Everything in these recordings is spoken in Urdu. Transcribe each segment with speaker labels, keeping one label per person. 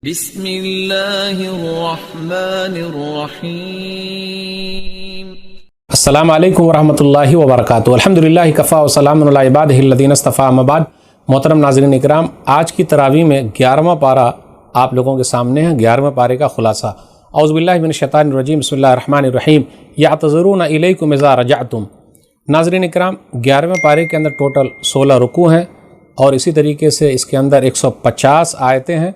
Speaker 1: بسم اللہ الرحمن الرحیم۔
Speaker 2: السلام علیکم ورحمۃ اللہ وبرکاتہ۔ الحمدللہ کفا وسلام علی عبادہ الذین اصطفیٰ، اما بعد۔ محترم ناظرین اکرام، آج کی تراویح میں 11واں پارہ آپ لوگوں کے سامنے ہے۔ 11ویں پارے کا خلاصہ۔ اعوذ باللہ من الشیطان الرجیم، بسم اللہ الرحمن الرحیم۔ یعتذرون الیکم اذا رجعتم۔ ناظرین اکرام، 11ویں پارے کے اندر ٹوٹل 16 رکوع ہیں اور اسی طریقے سے اس کے اندر 150 آیتیں ہیں۔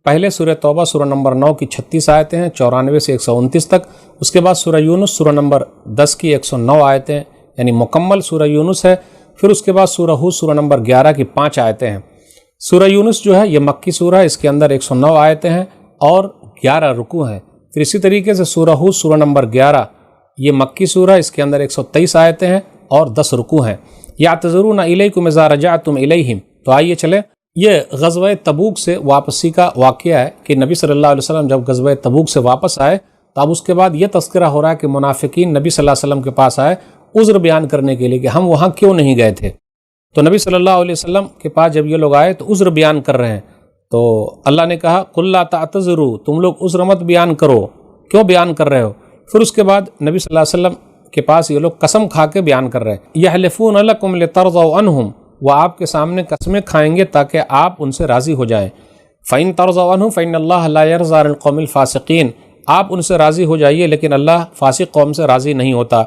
Speaker 2: پہلے سورہ توبہ سورہ نمبر 9 کی 36 آیتیں ہیں 94 سے 129 تک۔ اس کے بعد سورہ یونس سورہ نمبر 10 کی 109 آیتیں، یعنی مکمل سورہ یونس ہے۔ پھر اس کے بعد سورہ ہود سورہ نمبر 11 کی 5 آیتیں ہیں۔ سورہ یونس جو ہے یہ مکی سورہ ہے، اس کے اندر 109 آیتیں ہیں اور 11 رکوع ہیں۔ پھر اسی طریقے سے سورہ ہود سورہ نمبر 11 یہ مکی سورہ، اس کے اندر 123 آیتیں ہیں اور 10 رکوع ہیں۔ یعتذرون الیکم اذا رجعتم الیہم۔ تو آئیے چلیں، یہ غزوہ تبوک سے واپسی کا واقعہ ہے کہ نبی صلی اللہ علیہ وسلم جب غزوہ تبوک سے واپس آئے تو اب اس کے بعد یہ تذکرہ ہو رہا ہے کہ منافقین نبی صلی اللہ علیہ وسلم کے پاس آئے عذر بیان کرنے کے لیے کہ ہم وہاں کیوں نہیں گئے تھے۔ تو نبی صلی اللہ علیہ وسلم کے پاس جب یہ لوگ آئے تو عذر بیان کر رہے ہیں، تو اللہ نے کہا قل لا تعتذروا، تم لوگ عذر مت بیان کرو، کیوں بیان کر رہے ہو؟ پھر اس کے بعد نبی صلی اللہ علیہ وسلم کے پاس یہ لوگ قسم کھا کے بیان کر رہے ہیں۔ یحلفون لکم لترضوا عنہم، وہ آپ کے سامنے قسمیں کھائیں گے تاکہ آپ ان سے راضی ہو جائیں۔ فَإِن تَرْضَوْا عَنْهُمْ فَإِنَّ اللَّهَ لَا يَرْضَىٰ عَنِ الْقَوْمِ الْفَاسِقِينَ، آپ ان سے راضی ہو جائیے لیکن اللہ فاسق قوم سے راضی نہیں ہوتا۔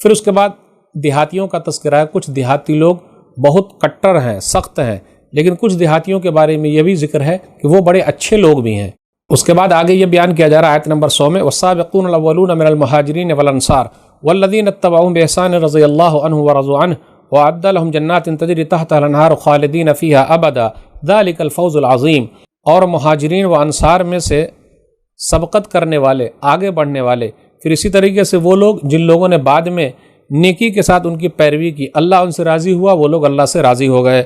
Speaker 2: پھر اس کے بعد دیہاتیوں کا تذکرہ ہے۔ کچھ دیہاتی لوگ بہت کٹر ہیں، سخت ہیں، لیکن کچھ دیہاتیوں کے بارے میں یہ بھی ذکر ہے کہ وہ بڑے اچھے لوگ بھی ہیں۔ اس کے بعد آگے یہ بیان کیا جا رہا ہے آیت نمبر 100 میں، وَالسَّابِقُونَ الْأَوَّلُونَ مِنَ الْمُهَاجِرِينَ وَالْأَنصَارِ وَالَّذِينَ اتَّبَعُوهُم بِإِحْسَانٍ رَضِيَ اللَّهُ عَنْهُمْ وَرَضُوا عَنْهُ وَأَعَدَّ لَهُمْ جَنَّاتٍ تَجْرِي تَحْتَهَا الْأَنْهَارُ خَالِدِينَ فِيهَا أَبَدًا ذَلِكَ الْفَوْزُ الْعَظِيمُ۔ اور مہاجرین و انصار میں سے سبقت کرنے والے، آگے بڑھنے والے، پھر اسی طریقے سے وہ لوگ جن لوگوں نے بعد میں نیکی کے ساتھ ان کی پیروی کی، اللہ ان سے راضی ہوا، وہ لوگ اللہ سے راضی ہو گئے۔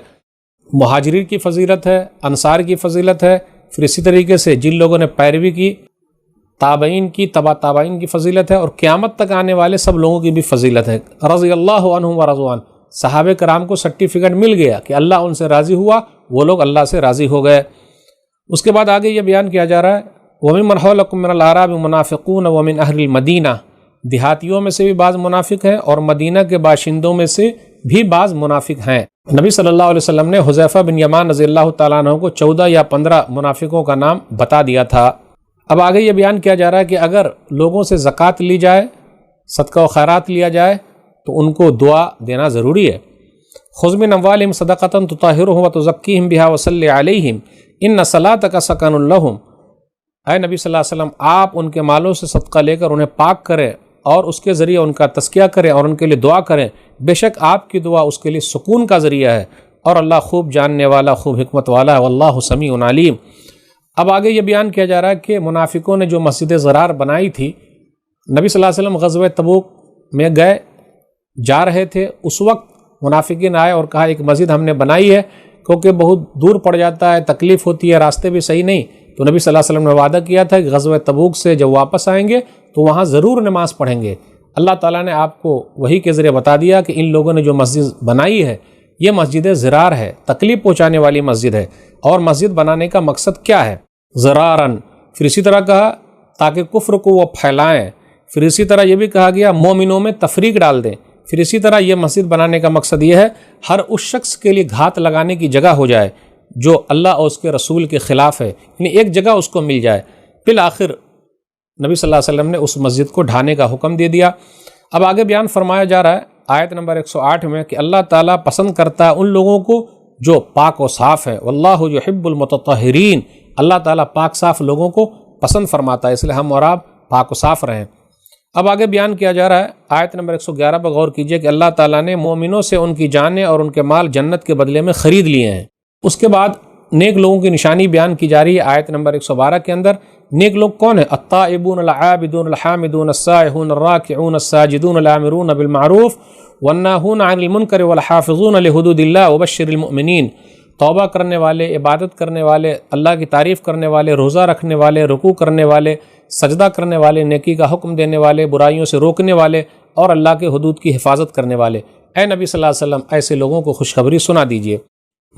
Speaker 2: مہاجرین کی فضیلت ہے، انصار کی فضیلت ہے، پھر اسی طریقے سے جن لوگوں نے پیروی کی، تابعین کی، تبع تابعین کی فضیلت ہے، اور قیامت تک آنے والے سب لوگوں کی بھی فضیلت ہے۔ رضی اللہ عنہم ورضوا عنہ، صحابہ کرام کو سرٹیفکیٹ مل گیا کہ اللہ ان سے راضی ہوا، وہ لوگ اللہ سے راضی ہو گئے۔ اس کے بعد آگے یہ بیان کیا جا رہا ہے وَمِمَّنْ حَوْلَكُم مِّنَ الْأَعْرَابِ مُنَافِقُونَ وَمِنْ أَهْلِ الْمَدِينَةِ، دیہاتیوں میں سے بھی بعض منافق ہیں اور مدینہ کے باشندوں میں سے بھی بعض منافق ہیں۔ نبی صلی اللہ علیہ وسلم نے حذیفہ بن یمان رضی اللہ تعالیٰ عنہ کو 14 یا 15 منافقوں کا نام بتا دیا تھا۔ اب آگے یہ بیان کیا جا رہا ہے کہ اگر لوگوں سے زکوٰۃ لی جائے، صدقہ و خیرات لیا جائے تو ان کو دعا دینا ضروری ہے۔ خذ من اموالہم صدقۃ تطہرہم وتزکیہم بہا وصلی علیہم ان صلاتک سکن لہم۔ اے نبی صلی اللہ علیہ وسلم، آپ ان کے مالوں سے صدقہ لے کر انہیں پاک کریں اور اس کے ذریعے ان کا تزکیہ کریں اور ان کے لیے دعا کریں، بے شک آپ کی دعا اس کے لیے سکون کا ذریعہ ہے، اور اللہ خوب جاننے والا، خوب حکمت والا ہے، واللہ سمیع علیم۔ اب آگے یہ بیان کیا جا رہا ہے کہ منافقوں نے جو مسجد ضرار بنائی تھی، نبی صلی اللہ علیہ وسلم غزوہ تبوک میں گئے، جا رہے تھے، اس وقت منافقین آئے اور کہا ایک مسجد ہم نے بنائی ہے کیونکہ بہت دور پڑ جاتا ہے، تکلیف ہوتی ہے، راستے بھی صحیح نہیں۔ تو نبی صلی اللہ علیہ وسلم نے وعدہ کیا تھا کہ غزوہ تبوک سے جب واپس آئیں گے تو وہاں ضرور نماز پڑھیں گے۔ اللہ تعالیٰ نے آپ کو وحی کے ذریعے بتا دیا کہ ان لوگوں نے جو مسجد بنائی ہے یہ مسجد ضرار ہے، تکلیف پہنچانے والی مسجد ہے۔ اور مسجد بنانے کا مقصد کیا ہے؟ ضرارن۔ پھر اسی طرح کہا تاکہ کفر کو وہ پھیلائیں۔ پھر اسی طرح یہ بھی کہا گیا مومنوں میں تفریق ڈال دیں۔ پھر اسی طرح یہ مسجد بنانے کا مقصد یہ ہے ہر اس شخص کے لیے گھات لگانے کی جگہ ہو جائے جو اللہ اور اس کے رسول کے خلاف ہے، یعنی ایک جگہ اس کو مل جائے۔ بالآخر نبی صلی اللہ علیہ وسلم نے اس مسجد کو ڈھانے کا حکم دے دیا۔ اب آگے بیان فرمایا جا رہا ہے آیت نمبر 108 میں کہ اللہ تعالیٰ پسند کرتا ہے ان لوگوں کو جو پاک و صاف ہے، واللہ یحب المتطہرین، اللہ تعالیٰ پاک صاف لوگوں کو پسند فرماتا ہے، اس لیے ہم اور آپ پاک و صاف رہیں۔ اب آگے بیان کیا جا رہا ہے آیت نمبر 111 پر غور کیجئے کہ اللہ تعالیٰ نے مومنوں سے ان کی جانیں اور ان کے مال جنت کے بدلے میں خرید لیے ہیں۔ اس کے بعد نیک لوگوں کی نشانی بیان کی جا رہی ہے آیت نمبر 112 کے اندر۔ نیک لوگ کون ہیں؟ التائبون العابدون الحامدون السائحون الراکعون الساجدون الامرون بالمعروف والناہون عن المنکر والحافظون لحدود اللہ وبشر المؤمنین۔ توبہ کرنے والے، عبادت کرنے والے، اللہ کی تعریف کرنے والے، روزہ رکھنے والے، رکوع کرنے والے، سجدہ کرنے والے، نیکی کا حکم دینے والے، برائیوں سے روکنے والے، اور اللہ کے حدود کی حفاظت کرنے والے۔ اے نبی صلی اللہ علیہ وسلم، ایسے لوگوں کو خوشخبری سنا دیجیے۔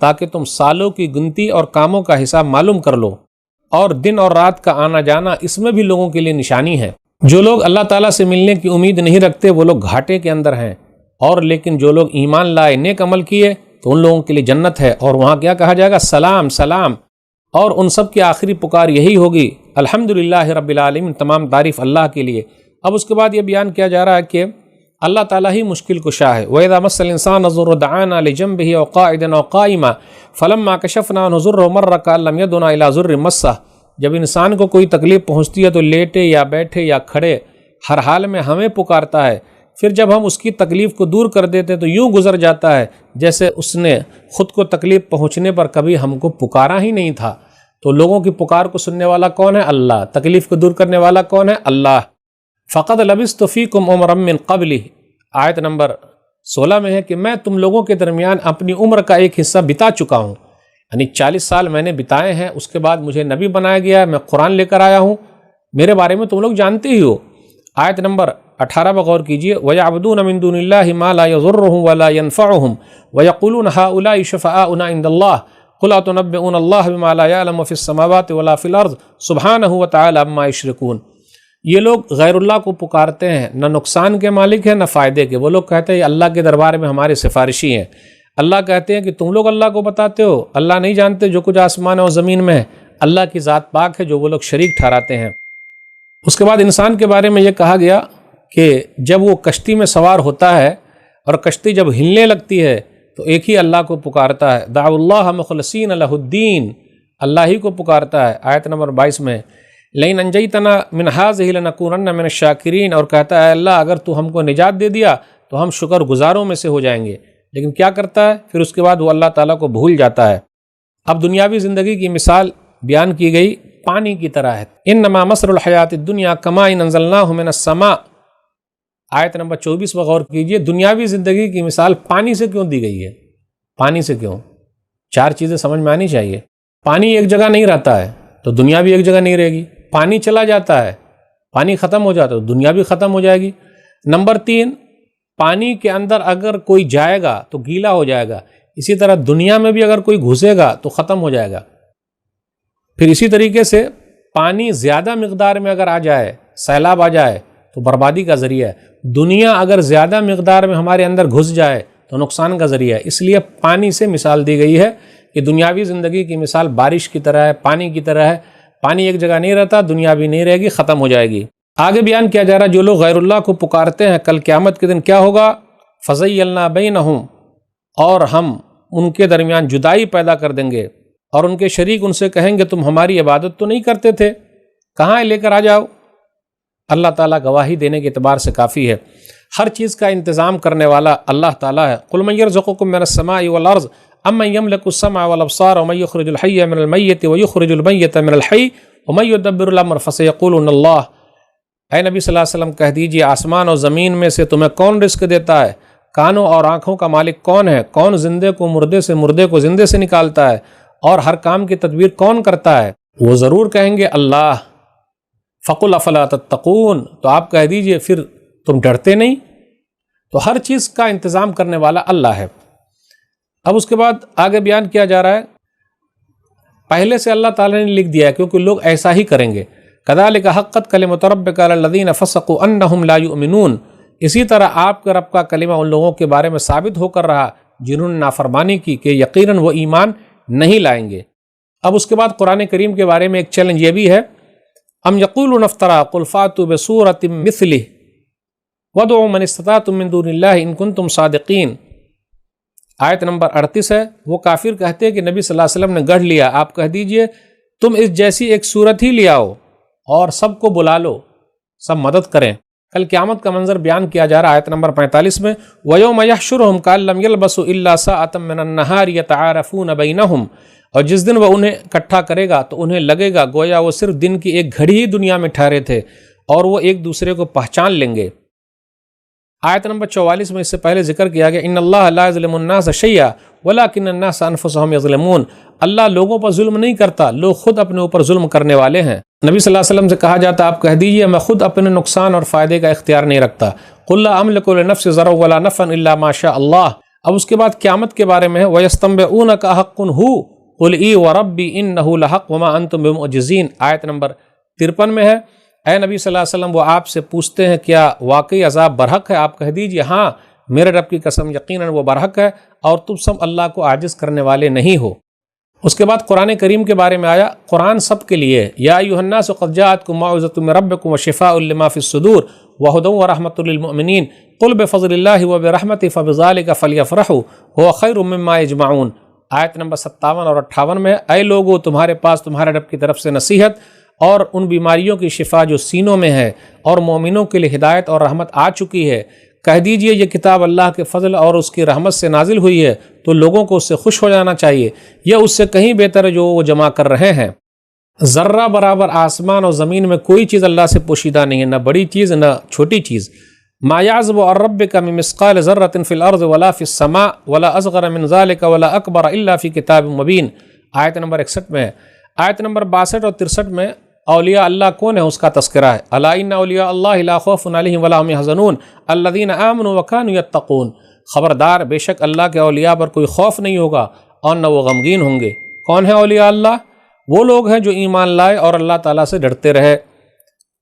Speaker 2: تاکہ تم سالوں کی گنتی اور کاموں کا حساب معلوم کر لو، اور دن اور رات کا آنا جانا اس میں بھی لوگوں کے لیے نشانی ہے۔ جو لوگ اللہ تعالیٰ سے ملنے کی امید نہیں رکھتے وہ لوگ گھاٹے کے اندر ہیں، اور لیکن جو لوگ ایمان لائے، نیک عمل کیے، تو ان لوگوں کے لیے جنت ہے، اور وہاں کیا کہا جائے گا؟ سلام سلام۔ اور ان سب کی آخری پکار یہی ہوگی، الحمدللہ رب العالمین، تمام تعریف اللہ کے لیے۔ اب اس کے بعد یہ بیان کیا جا رہا ہے کہ اللہ تعالیٰ ہی مشکل کشا ہے۔ وَإِذَا مَسَّ الْإِنسَانَ الضُّرُّ دَعَانَا لِجَنبِهِ أَوْ قَاعِدًا أَوْ قَائِمًا فَلَمَّا كَشَفْنَا عَنْهُ ضُرَّهُ مَرَّ كَأَن لَّمْ يَدْعُنَا إِلَىٰ ضُرٍّ مَسَّهُ۔ جب انسان کو کوئی تکلیف پہنچتی ہے تو لیٹے یا بیٹھے یا کھڑے ہر حال میں ہمیں پکارتا ہے، پھر جب ہم اس کی تکلیف کو دور کر دیتے تو یوں گزر جاتا ہے جیسے اس نے خود کو تکلیف پہنچنے پر کبھی ہم کو پکارا ہی نہیں تھا۔ تو لوگوں کی پکار کو سننے والا کون ہے؟ اللہ۔ تکلیف کو دور کرنے والا کون ہے؟ اللہ۔ فَقَدْ لَبِثْتُ فِيكُمْ عُمْرًا مِّن قَبْلِهِ، آیت نمبر 16 میں ہے کہ میں تم لوگوں کے درمیان اپنی عمر کا ایک حصہ بتا چکا ہوں، یعنی 40 سال میں نے بتائے ہیں، اس کے بعد مجھے نبی بنایا گیا ہے، میں قرآن لے کر آیا ہوں، میرے بارے میں تم لوگ جانتے ہی ہو۔ آیت نمبر 18 پر غور کیجئے، وَيَعْبُدُونَ مِن دُونِ اللَّهِ مَا لَا يَضُرُّهُمْ وَلَا يَنفَعُهُمْ وَيَقُولُونَ هَؤُلَاءِ شُفَعَاؤُنَا عِندَ اللَّهِ قُلْ أَتُنَبِّئُونَ اللَّهَ بِمَا لَا يَعْلَمُ فِي السَّمَاوَاتِ وَلَا فِي الْأَرْضِ سُبْحَانَهُ وَتَعَالَىٰ عَمَّا يُشْرِكُونَ۔ یہ لوگ غیر اللہ کو پکارتے ہیں، نہ نقصان کے مالک ہیں نہ فائدے کے۔ وہ لوگ کہتے ہیں اللہ کے دربار میں ہمارے سفارشی ہیں۔ اللہ کہتے ہیں کہ تم لوگ اللہ کو بتاتے ہو، اللہ نہیں جانتے جو کچھ آسمان اور زمین میں ہے، اللہ کی ذات پاک ہے جو وہ لوگ شریک ٹھہراتے ہیں۔ اس کے بعد انسان کے بارے میں یہ کہا گیا کہ جب وہ کشتی میں سوار ہوتا ہے اور کشتی جب ہلنے لگتی ہے تو ایک ہی اللہ کو پکارتا ہے، دعوا اللہ مخلصین لہ الدین، اللہ ہی کو پکارتا ہے۔ آیت نمبر 22 میں لئن انجیتنا من ھذہ لنکونن من الشاکرین، اور کہتا ہے اللہ اگر تو ہم کو نجات دے دیا تو ہم شکر گزاروں میں سے ہو جائیں گے۔ لیکن کیا کرتا ہے پھر اس کے بعد وہ اللہ تعالیٰ کو بھول جاتا ہے۔ اب دنیاوی زندگی کی مثال بیان کی گئی، پانی کی طرح ہے۔ انما مثل الحیات الدنیا کماء انزلناہ من السماء، آیت نمبر 24 پر غور کیجئے، دنیاوی زندگی کی مثال پانی سے کیوں دی گئی ہے؟ پانی سے کیوں؟ 4 چیزیں سمجھ میں آنی چاہیے۔ پانی ایک جگہ نہیں رہتا ہے تو دنیا بھی ایک جگہ نہیں رہے گی۔ پانی چلا جاتا ہے، پانی ختم ہو جاتا ہے تو دنیا بھی ختم ہو جائے گی۔ نمبر 3، پانی کے اندر اگر کوئی جائے گا تو گیلا ہو جائے گا، اسی طرح دنیا میں بھی اگر کوئی گھسے گا تو ختم ہو جائے گا۔ پھر اسی طریقے سے پانی زیادہ مقدار میں اگر آ جائے، سیلاب آ جائے تو بربادی کا ذریعہ ہے۔ دنیا اگر زیادہ مقدار میں ہمارے اندر گھس جائے تو نقصان کا ذریعہ ہے۔ اس لیے پانی سے مثال دی گئی ہے کہ دنیاوی زندگی کی مثال بارش کی طرح ہے، پانی کی طرح ہے۔ پانی ایک جگہ نہیں رہتا، دنیا بھی نہیں رہے گی، ختم ہو جائے گی۔ آگے بیان کیا جا رہا ہے جو لوگ غیر اللہ کو پکارتے ہیں کل قیامت کے دن کیا ہوگا؟ فَزَيَّلْنَا بَيْنَهُمْ، اور ہم ان کے درمیان جدائی پیدا کر دیں گے، اور ان کے شریک ان سے کہیں گے تم ہماری عبادت تو نہیں کرتے تھے، کہاں لے کر آ جاؤ۔ اللہ تعالیٰ گواہی دینے کے اعتبار سے کافی ہے، ہر چیز کا انتظام کرنے والا اللہ تعالیٰ ہے۔ قُلْ مَن يَرْزُقُكُم مِّنَ السَّمَاءِ وَالْأَرْضِ أَمَّن يَمْلِكُ السَّمْعَ وَالْأَبْصَارَ وَمَن يُخْرِجُ الْحَيَّ مِنَ الْمَيِّتِ وَيُخْرِجُ الْمَيِّتَ مِنَ الْحَيِّ وَمَن يُدَبِّرُ الْأَمْرَ فَسَيَقُولُونَ اللَّهُ۔ اے نبی صلی اللہ علیہ وسلم کہہ دیجئے آسمان اور زمین میں سے تمہیں کون رزق دیتا ہے؟ کانوں اور آنکھوں کا مالک کون ہے؟ کون زندے کو مردے سے، مردے کو زندے سے نکالتا ہے؟ اور ہر کام کی تدبیر کون کرتا ہے؟ وہ ضرور کہیں گے اللہ۔ فَقُلْ أَفَلَا تَتَّقُونَ، تو آپ کہہ دیجئے پھر تم ڈرتے نہیں؟ تو ہر چیز کا انتظام کرنے والا اللہ ہے۔ اب اس کے بعد آگے بیان کیا جا رہا ہے، پہلے سے اللہ تعالیٰ نے لکھ دیا ہے کیونکہ لوگ ایسا ہی کریں گے۔ كَذَلِكَ حَقَّتْ كَلِمَةُ رَبِّكَ عَلَى الَّذِينَ فَسَقُوا أَنَّهُمْ لَا يُؤْمِنُونَ، اسی طرح آپ کے رب کا کلمہ ان لوگوں کے بارے میں ثابت ہو کر رہا جنہوں نے نافرمانی کی کہ یقیناً وہ ایمان نہیں لائیں گے۔ اب اس کے بعد قرآن کریم کے بارے میں ایک چیلنج یہ بھی ہے، ام یقولون افترا قل فاتوا بسورۃ مثلہ وادعوا من استطعتم من دون اللہ ان کنتم صادقین۔ آیت نمبر 38 ہے، وہ کافر کہتے ہیں کہ نبی صلی اللہ علیہ وسلم نے گڑھ لیا، آپ کہہ دیجئے تم اس جیسی ایک صورت ہی لے آؤ اور سب کو بلا لو، سب مدد کریں۔ کل قیامت کا منظر بیان کیا جا رہا ہے آیت نمبر 45 میں، وَيَوْمَ يَحْشُرُهُمْ كَأَن لَّمْ يَلْبَثُوا إِلَّا سَاعَةً مِّنَ النَّهَارِ يَتَعَارَفُونَ بَيْنَهُمْ، اور جس دن وہ انہیں اکٹھا کرے گا تو انہیں لگے گا گویا وہ صرف دن کی ایک گھڑی ہی دنیا میں ٹھہرے تھے، اور وہ ایک دوسرے کو پہچان لیں گے۔ آیت نمبر 44 میں اس سے پہلے ذکر کیا گیا، ان اللہ لا یظلم الناس شیئا ولکن الناس انفسهم یظلمون، اللہ لوگوں پر ظلم نہیں کرتا، لوگ خود اپنے اوپر ظلم کرنے والے ہیں۔ نبی صلی اللہ علیہ وسلم سے کہا جاتا آپ کہہ دیجئے میں خود اپنے نقصان اور فائدے کا اختیار نہیں رکھتا، قل لا املک لنفسی ضرا ولا نفعا الا ما شاء اللہ، اب اس کے بعد قیامت کے بارے میں ہے وَيَسْتَنبِئُونَكَ أَحَقٌّ هُوَ قُلْ إِي وَرَبِّي إِنَّهُ لَحَقٌّ وَمَا أَنْتُمْ بِمُعْجِزِينَ، آیت نمبر 53 میں ہے۔ اے نبی صلی اللہ علیہ وسلم، وہ آپ سے پوچھتے ہیں کیا واقعی عذاب برحق ہے؟ آپ کہہ دیجئے ہاں میرے رب کی قسم یقیناً وہ برحق ہے اور تم سب اللہ کو عاجز کرنے والے نہیں ہو۔ اس کے بعد قرآن کریم کے بارے میں آیا، قرآن سب کے لیے، یا ایھا الناس قد جاءتکم موعظۃ من ربکم وشفاء لما فی الصدور وہدی ورحمۃ للمؤمنین قل بفضل اللہ وبرحمتہ فبذلک فلیفرحوا ھو خیر مما یجمعون، آیت نمبر 57 اور 58 میں، اے لوگو تمہارے پاس تمہارے رب کی طرف سے نصیحت اور ان بیماریوں کی شفا جو سینوں میں ہے اور مومنوں کے لیے ہدایت اور رحمت آ چکی ہے، کہہ دیجئے یہ کتاب اللہ کے فضل اور اس کی رحمت سے نازل ہوئی ہے تو لوگوں کو اس سے خوش ہو جانا چاہیے، یہ اس سے کہیں بہتر ہے جو وہ جمع کر رہے ہیں۔ ذرہ برابر آسمان اور زمین میں کوئی چیز اللہ سے پوشیدہ نہیں ہے، نہ بڑی چیز نہ چھوٹی چیز۔ ما یعزب عن ربک من مثقال ذرۃ فی الارض ولا فی السماء ولا اصغر من ذلک ولا اکبر الا فی کتاب مبین، آیت نمبر 61 میں ہے۔ آیت نمبر 62 اور 63 میں اولیاء اللہ کون ہے اس کا تذکرہ ہے، الا ان اولیاء اللہ لا خوف علیہم ولا هم يحزنون الذین آمنوا وكانوا يتقون، خبردار بے شک اللہ کے اولیاء پر کوئی خوف نہیں ہوگا اور نہ وہ غمگین ہوں گے۔ کون ہے اولیاء اللہ؟ وہ لوگ ہیں جو ایمان لائے اور اللہ تعالیٰ سے ڈرتے رہے۔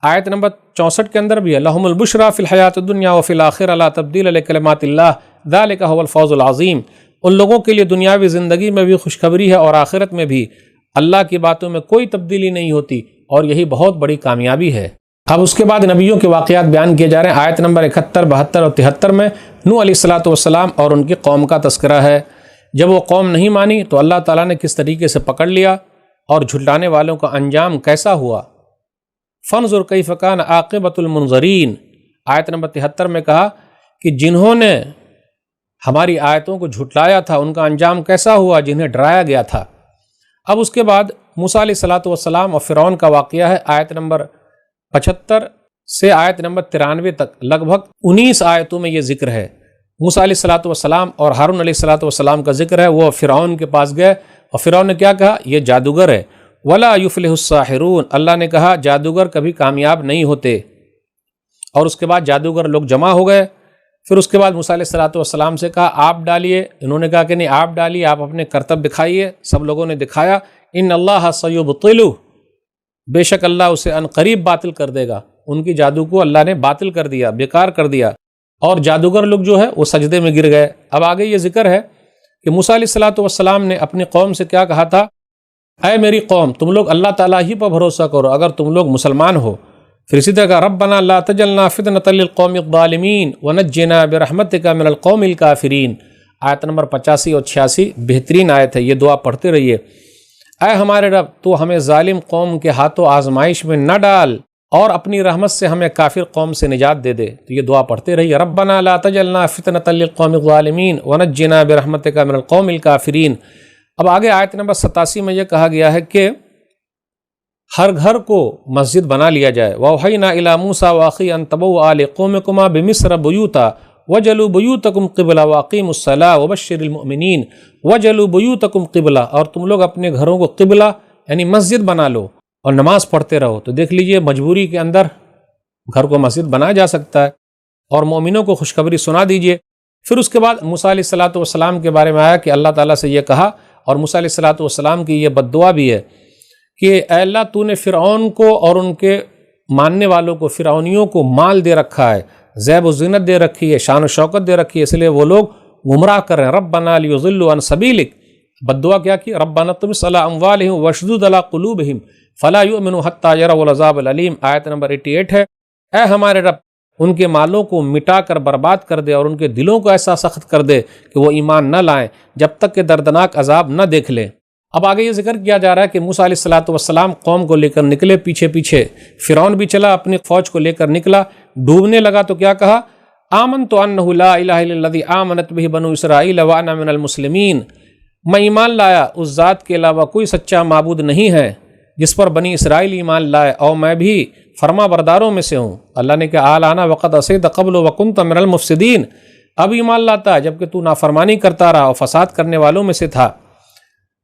Speaker 2: آیت نمبر 64 کے اندر بھی ہے، لہم البشریٰ فی الحیات الدنیا وفی الآخرہ لا تبدیل لکلمات اللہ ذلک ھو الفوز العظیم، ان لوگوں کے لیے دنیاوی زندگی میں بھی خوشخبری ہے اور آخرت میں بھی، اللہ کی باتوں میں کوئی تبدیلی نہیں ہوتی اور یہی بہت بڑی کامیابی ہے۔ اب اس کے بعد نبیوں کے واقعات بیان کیے جا رہے ہیں۔ آیت نمبر 71، 72 اور 73 میں نوح علیہ السلام اور ان کی قوم کا تذکرہ ہے۔ جب وہ قوم نہیں مانی تو اللہ تعالیٰ نے کس طریقے سے پکڑ لیا اور جھٹلانے والوں کا انجام کیسا ہوا۔ فانظر کیف کان عاقبۃ المنظرین، آیت نمبر 73 میں کہا کہ جنہوں نے ہماری آیتوں کو جھٹلایا تھا ان کا انجام کیسا ہوا جنہیں ڈرایا گیا تھا۔ اب اس کے بعد موسیٰ علیہ السلام اور فرعون کا واقعہ ہے، آیت نمبر 75 سے آیت نمبر 93 تک لگ بھگ 19 آیتوں میں یہ ذکر ہے۔ موسیٰ علیہ السلام اور ہارون علیہ السلام کا ذکر ہے، وہ فرعون کے پاس گئے اور فرعون نے کیا کہا؟ یہ جادوگر ہے۔ ولا یفلح الساحرون، اللہ نے کہا جادوگر کبھی کامیاب نہیں ہوتے۔ اور اس کے بعد جادوگر لوگ جمع ہو گئے۔ پھر اس کے بعد موسیٰ علیہ السلام سے کہا آپ ڈالیے، انہوں نے کہا کہ نہیں آپ ڈالیے، آپ اپنے کرتب دکھائیے۔ سب لوگوں نے دکھایا، ان اللہ سیبطلہ، بے شک اللہ اسے ان قریب باطل کر دے گا۔ ان کی جادو کو اللہ نے باطل کر دیا، بیکار کر دیا، اور جادوگر لوگ جو ہے وہ سجدے میں گر گئے۔ اب آگے یہ ذکر ہے کہ موسیٰ علیہ السلام نے اپنی قوم سے کیا کہا تھا، اے میری قوم تم لوگ اللہ تعالیٰ ہی پر بھروسہ کرو اگر تم لوگ مسلمان ہو۔ پھر اسی طرح کہا ربنا لا تجعلنا فتنة للقوم الظالمین ونجنا برحمتک من القوم الکافرین، آیت نمبر 85 اور 86 بہترین آیت ہے، یہ دعا پڑھتے رہیے۔ اے ہمارے رب تو ہمیں ظالم قوم کے ہاتھوں آزمائش میں نہ ڈال اور اپنی رحمت سے ہمیں کافر قوم سے نجات دے دے۔ تو یہ دعا پڑھتے رہیے، ربنا لا تجعلنا فتنة للقوم الظالمین ونجنا برحمتک من القوم الکافرین۔ اب آگے آیت نمبر 87 میں یہ کہا گیا ہے کہ ہر گھر کو مسجد بنا لیا جائے۔ وَأَوْحَيْنَا إِلَىٰ مُوسَىٰ وَأَخِيهِ أَن تَبَوَّئَ لِقَوْمِكُمَا بِمِصْرَ بُيُوتًا وَاجْعَلُوا بُيُوتَكُمْ قِبْلَةً وَأَقِيمُوا الصَّلَاةَ وَبَشِّرِ الْمُؤْمِنِينَ وَاجْعَلُوا بُيُوتَكُمْ قِبْلَةً، اور تم لوگ اپنے گھروں کو قبلہ یعنی مسجد بنا لو اور نماز پڑھتے رہو۔ تو دیکھ لیجئے مجبوری کے اندر گھر کو مسجد بنایا جا سکتا ہے، اور مومنوں کو خوشخبری سنا دیجئے۔ پھر اس کے بعد موسیٰ علیہ السلام کے بارے میں آیا کہ اللہ تعالیٰ سے یہ کہا، اور موسیٰ علیہ السلام کی یہ بد دعا بھی ہے کہ اے اللہ تو نے فرعون کو اور ان کے ماننے والوں کو، فرعونیوں کو مال دے رکھا ہے، زیب و زینت دے رکھی ہے، شان و شوکت دے رکھی ہے، اس لیے وہ لوگ گمراہ کر رہے ہیں۔ ربنا لیضلوا عن سبیلک، بد دعا کیا کی، ربنا طمس علی اموالہم واشدد علی قلوبہم فلا یؤمنوا حتی یروا العذاب العلیم، آیت نمبر 88 ہے۔ اے ہمارے رب ان کے مالوں کو مٹا کر برباد کر دے اور ان کے دلوں کو ایسا سخت کر دے کہ وہ ایمان نہ لائیں جب تک کہ دردناک عذاب نہ دیکھ لیں۔ اب آگے یہ ذکر کیا جا رہا ہے کہ موسیٰ علیہ السلام قوم کو لے کر نکلے، پیچھے پیچھے فرعون بھی چلا، اپنی فوج کو لے کر نکلا، ڈوبنے لگا تو کیا کہا، آمنت انہ لا الہ الا الذی آمنت بہ بنو اسرائیل وانا من المسلمین، میں ایمان لایا اس ذات کے علاوہ کوئی سچا معبود نہیں ہے جس پر بنی اسرائیل ایمان لائے، اور میں بھی فرما برداروں میں سے ہوں۔ اللہ نے کہا آلانا وقد عصیت قبل وکنت من المفسدین، اب ایمان لاتا ہے جبکہ تو نافرمانی کرتا رہا اور فساد کرنے والوں میں سے تھا۔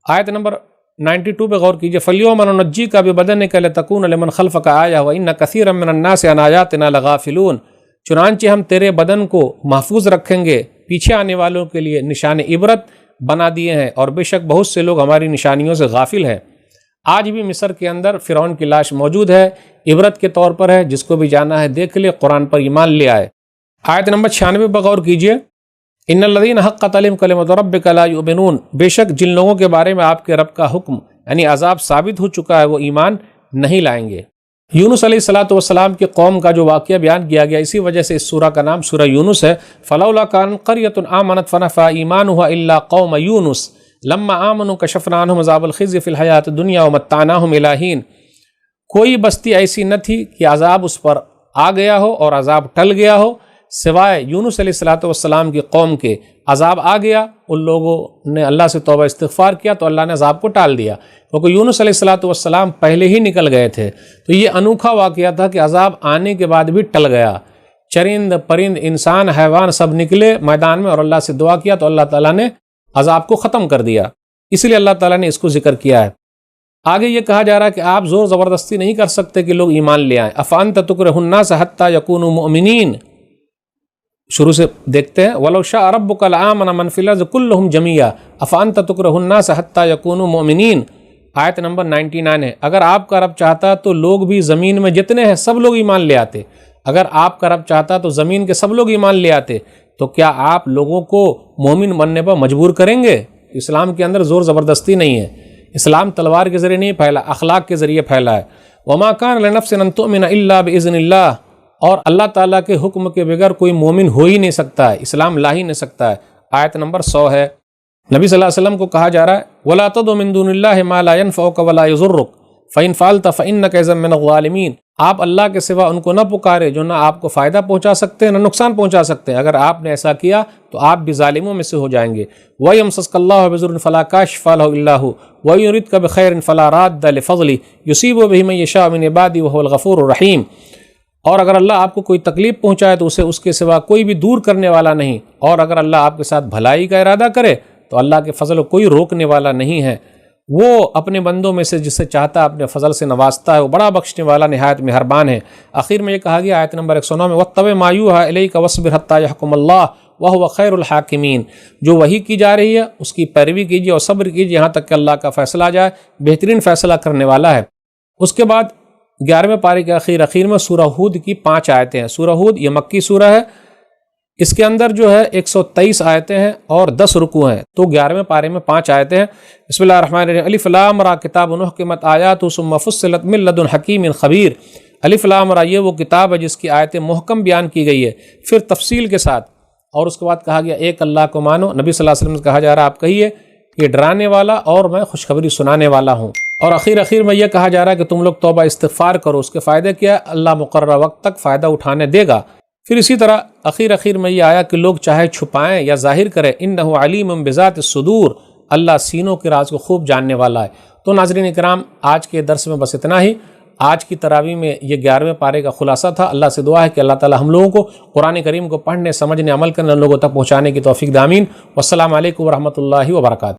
Speaker 2: آیت نمبر 92 پہ غور کیجئے، فَالْيَوْمَ نُنَجِّيكَ بِبَدَنِكَ لِتَكُونَ لِمَنْ خَلْفَكَ آیَةً وَإِنَّ كَثِيرًا مِنَ النَّاسِ عَنْ آیَاتِنَا لَغَافِلُونَ، چنانچہ ہم تیرے بدن کو محفوظ رکھیں گے پیچھے آنے والوں کے لیے نشان عبرت بنا دیے ہیں، اور بے شک بہت سے لوگ ہماری نشانیوں سے غافل ہیں۔ آج بھی مصر کے اندر فرعون کی لاش موجود ہے، عبرت کے طور پر ہے، جس کو بھی جانا ہے دیکھ لے، قرآن پر ایمان لے آئے۔ آیت نمبر 96 پر غور کیجئے، ان الذین حقت علیہم کلمۃ ربک لا یؤمنون، بے شک جن لوگوں کے بارے میں آپ کے رب کا حکم یعنی عذاب ثابت ہو چکا ہے وہ ایمان نہیں لائیں گے۔ یونس علیہ السلام کی قوم کا جو واقعہ بیان کیا گیا، اسی وجہ سے اس سورہ کا نام سورہ یونس ہے۔ فلولا کان قریۃ آمنت فنفع ایمانها الا قوم یونس لما آمنوا کشفنا عنہم عذاب الخزي فی الحیات الدنیا ومتعناہم الی حین، کوئی بستی ایسی نہ تھی کہ عذاب اس پر آ گیا ہو اور عذاب ٹل گیا ہو، سوائے یونس علیہ السلام کی قوم کے۔ عذاب آ گیا، ان لوگوں نے اللہ سے توبہ استغفار کیا تو اللہ نے عذاب کو ٹال دیا، کیونکہ یونس علیہ السلام پہلے ہی نکل گئے تھے۔ تو یہ انوکھا واقعہ تھا کہ عذاب آنے کے بعد بھی ٹل گیا، چرند پرند انسان حیوان سب نکلے میدان میں اور اللہ سے دعا کیا تو اللہ تعالیٰ نے عذاب کو ختم کر دیا، اس لیے اللہ تعالیٰ نے اس کو ذکر کیا ہے۔ آگے یہ کہا جا رہا ہے کہ آپ زور زبردستی نہیں کر سکتے کہ لوگ ایمان لے آئیں۔ افانت تکرہ الناس حتی یکونوا مؤمنین، شروع سے دیکھتے ہیں، وَلَوْ شَاءَ رَبُّكَ لَآمَنَ مَنْ فِي الْأَرْضِ كُلُّهُمْ جَمِيعًا أَفَأَنْتَ تُكْرِهُ النَّاسَ حَتَّى يَكُونُوا مُؤْمِنِينَ، آیت نمبر 99 ہے۔ اگر آپ کا رب چاہتا تو لوگ بھی زمین میں جتنے ہیں سب لوگ ایمان لے آتے، اگر آپ کا رب چاہتا تو زمین کے سب لوگ ایمان لے آتے، تو کیا آپ لوگوں کو مومن بننے پر مجبور کریں گے؟ اسلام کے اندر زور زبردستی نہیں ہے، اسلام تلوار کے ذریعے نہیں پھیلا، اخلاق کے ذریعے پھیلا ہے۔ وَمَا كَانَ لِنَفْسٍ أَن تُؤْمِنَ إِلَّا بِإِذْنِ اللَّهِ، اور اللہ تعالیٰ کے حکم کے بغیر کوئی مومن ہو ہی نہیں سکتا ہے، اسلام لا ہی نہیں سکتا ہے۔ آیت نمبر 100 ہے۔ نبی صلی اللہ علیہ وسلم کو کہا جا رہا ہے وَلَا تَدْعُ مِن دُونِ اللَّهِ مَا لَا يَنفَعُكَ وَلَا يَضُرُّكَ فَإِن فَعَلْتَ فَإِنَّكَ إِذًا مِنَ الظَّالِمِينَ، آپ اللہ کے سوا ان کو نہ پکارے جو نہ آپ کو فائدہ پہنچا سکتے ہیں نہ نقصان پہنچا سکتے ہیں، اگر آپ نے ایسا کیا تو آپ بھی ظالموں میں سے ہو جائیں گے۔ وَيَمْسَسْكَ اللَّهُ بِضُرٍّ فَلَا كَاشِفَ لَهُ إِلَّا هُوَ وَيُرِدْكَ بِخَيْرٍ فَلَا رَادَّ لِفَضْلِهِ يُصِيبُ بِهِ مَن يَشَاءُ مِنْ عِبَادِهِ وَهُوَ الْغَفُورُ الرَّحِيمُ، اور اگر اللہ آپ کو کوئی تکلیف پہنچائے تو اسے اس کے سوا کوئی بھی دور کرنے والا نہیں، اور اگر اللہ آپ کے ساتھ بھلائی کا ارادہ کرے تو اللہ کے فضل کو کوئی روکنے والا نہیں ہے۔ وہ اپنے بندوں میں سے جسے چاہتا اپنے فضل سے نوازتا ہے، وہ بڑا بخشنے والا نہایت مہربان ہے۔ آخر میں یہ کہا گیا آیت نمبر 109 میں وَاتَّبِعْ مَا يُوحَىٰ إِلَيْكَ وَاصْبِرْ حَتَّىٰ يَحْكُمَ اللَّهُ وَهُوَ خَيْرُ الْحَاكِمِينَ، جو وحی کی جا رہی ہے اس کی پیروی کیجیے اور صبر کیجیے یہاں تک کہ اللہ کا فیصلہ آ جائے، بہترین فیصلہ کرنے والا ہے۔ اس کے بعد 11ویں پارے کے اخیر میں سورہ ہود کی 5 آیتیں ہیں۔ سورہ ہود یہ مکی سورہ ہے، اس کے اندر جو ہے 123 آیتیں ہیں اور 10 رکوع ہیں، تو 11ویں پارے میں 5 آیتیں ہیں۔ بسم اللہ الرحمن الرحیم۔ الف لام را کتاب احکمت آیاتہ ثم فصلت من لدن حکیم خبیر، الف لام را یہ وہ کتاب ہے جس کی آیتیں محکم بیان کی گئی ہے پھر تفصیل کے ساتھ، اور اس کے بعد کہا گیا ایک اللہ کو مانو۔ نبی صلی اللہ علیہ وسلم سے کہا جا رہا ہے آپ کہیے کہ ڈرانے والا اور میں خوشخبری سنانے والا ہوں۔ اور اخیر میں یہ کہا جا رہا ہے کہ تم لوگ توبہ استغفار کرو، اس کے فائدے کیا؟ اللہ مقررہ وقت تک فائدہ اٹھانے دے گا۔ پھر اسی طرح اخیر میں یہ آیا کہ لوگ چاہے چھپائیں یا ظاہر کریں، انہ علیم بذات الصدور، اللہ سینوں کے راز کو خوب جاننے والا ہے۔ تو ناظرین اکرام، آج کے درس میں بس اتنا ہی۔ آج کی تراویح میں یہ 11ویں پارے کا خلاصہ تھا۔ اللہ سے دعا ہے کہ اللہ تعالی ہم لوگوں کو قرآن کریم کو پڑھنے، سمجھنے، عمل کرنے، لوگوں تک پہنچانے کی توفیق دے، آمین۔ والسلام علیکم ورحمۃ اللہ وبرکاتہ۔